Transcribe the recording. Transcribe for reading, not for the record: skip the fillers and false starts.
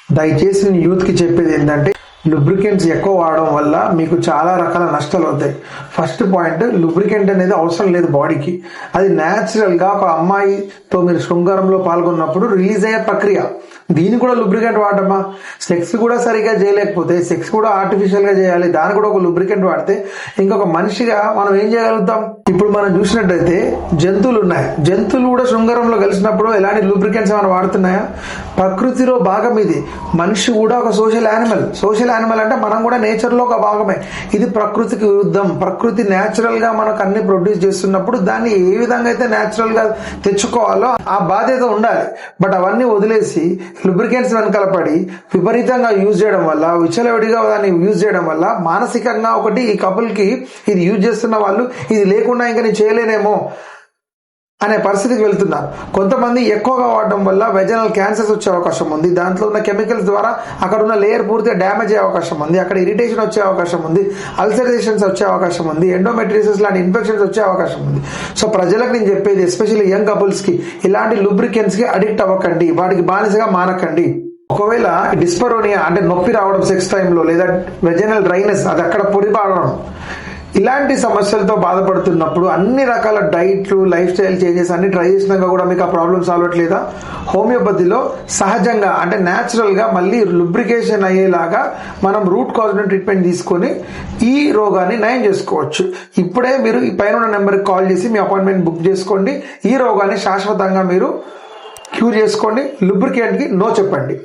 దయచేసి నేను యూత్కి చెప్పేది ఏంటంటే, లూబ్రికెంట్స్ ఎక్కువ వాడడం వల్ల మీకు చాలా రకాల నష్టాలు అవుతాయి. ఫస్ట్ పాయింట్, లూబ్రికెంట్ అనేది అవసరం లేదు బాడీకి. అది న్యాచురల్గా ఒక అమ్మాయితో మీరు శృంగారంలో పాల్గొన్నప్పుడు రిలీజ్ అయ్యే ప్రక్రియ. దీన్ని కూడా లూబ్రికెంట్ వాడమా? సెక్స్ కూడా సరిగా చేయలేకపోతే, సెక్స్ కూడా ఆర్టిఫిషియల్గా చేయాలి, దాన్ని కూడా ఒక లూబ్రికెంట్ వాడితే ఇంకొక మనిషిగా మనం ఏం చేయగలుగుతాం? ఇప్పుడు మనం చూసినట్టయితే జంతువులు ఉన్నాయి, జంతువులు కూడా శృంగారంలో కలిసినప్పుడు ఎలాంటి లూబ్రికెంట్స్ ఏమైనా వాడుతున్నాయా? ప్రకృతిలో భాగం ఇది. మనిషి కూడా ఒక సోషల్ యానిమల్ అంటే మనం కూడా నేచర్లో ఒక భాగమే. ఇది ప్రకృతికి విరుద్ధం. ప్రకృతి న్యాచురల్ గా మనకు అన్ని ప్రొడ్యూస్ చేస్తున్నప్పుడు దాన్ని ఏ విధంగా అయితే న్యాచురల్ గా తెచ్చుకోవాలో ఆ బాధ్యత ఉండాలి. బట్ అవన్నీ వదిలేసి లూబ్రికెంట్స్ వెనకాల పడి విపరీతంగా యూజ్ చేయడం వల్ల, విచ్చలవిడిగా దాన్ని యూజ్ చేయడం వల్ల మానసికంగా ఒకటి ఈ కపుల్ కి ఇది యూజ్ చేస్తున్న వాళ్ళు ఇది లేకుండా ఇంకా నేను చేయలేనేమో అనే పరిస్థితికి వెళ్తున్నారు. కొంతమంది ఎక్కువగా వాడడం వల్ల వెజనల్ క్యాన్సర్స్ వచ్చే అవకాశం ఉంది. దాంట్లో ఉన్న కెమికల్స్ ద్వారా అక్కడ ఉన్న లేయర్ పూర్తిగా డ్యామేజ్ అయ్యే అవకాశం ఉంది. అక్కడ ఇరిటేషన్ వచ్చే అవకాశం ఉంది, అల్సరేషన్స్ వచ్చే అవకాశం ఉంది, ఎండోమెట్రియోసిస్ లాంటి ఇన్ఫెక్షన్స్ వచ్చే అవకాశం ఉంది. సో ప్రజలకు నేను చెప్పేది, ఎస్పెషల్లీ యంగ్ కపుల్స్ కి ఇలాంటి లూబ్రికెంట్స్ కి అడిక్ట్ అవ్వకండి, వాటికి బానిసగా మానకండి. ఒకవేళ డిస్పరోనియా అంటే నొప్పి రావడం సెక్స్ టైంలో, లేదా వెజనల్ డ్రైనెస్ అది అక్కడ పొడిపాడడం, ఇలాంటి సమస్యలతో బాధపడుతున్నప్పుడు అన్ని రకాల డైట్లు, లైఫ్ స్టైల్ చేంజెస్ అన్ని ట్రై చేసినాక కూడా మీకు ఆ ప్రాబ్లమ్ సాల్వ్ అవ్వట్లేదా? హోమియోపతిలో సహజంగా అంటే న్యాచురల్ గా మళ్ళీ లూబ్రికేషన్ అయ్యేలాగా మనం రూట్ కాజ్ ట్రీట్మెంట్ తీసుకొని ఈ రోగాన్ని నయం చేసుకోవచ్చు. ఇప్పుడే మీరు ఈ పైన ఉన్న నెంబర్కి కాల్ చేసి మీ అపాయింట్మెంట్ బుక్ చేసుకోండి. ఈ రోగాన్ని శాశ్వతంగా మీరు క్యూర్ చేసుకోండి. లూబ్రికెంట్ కి నో చెప్పండి.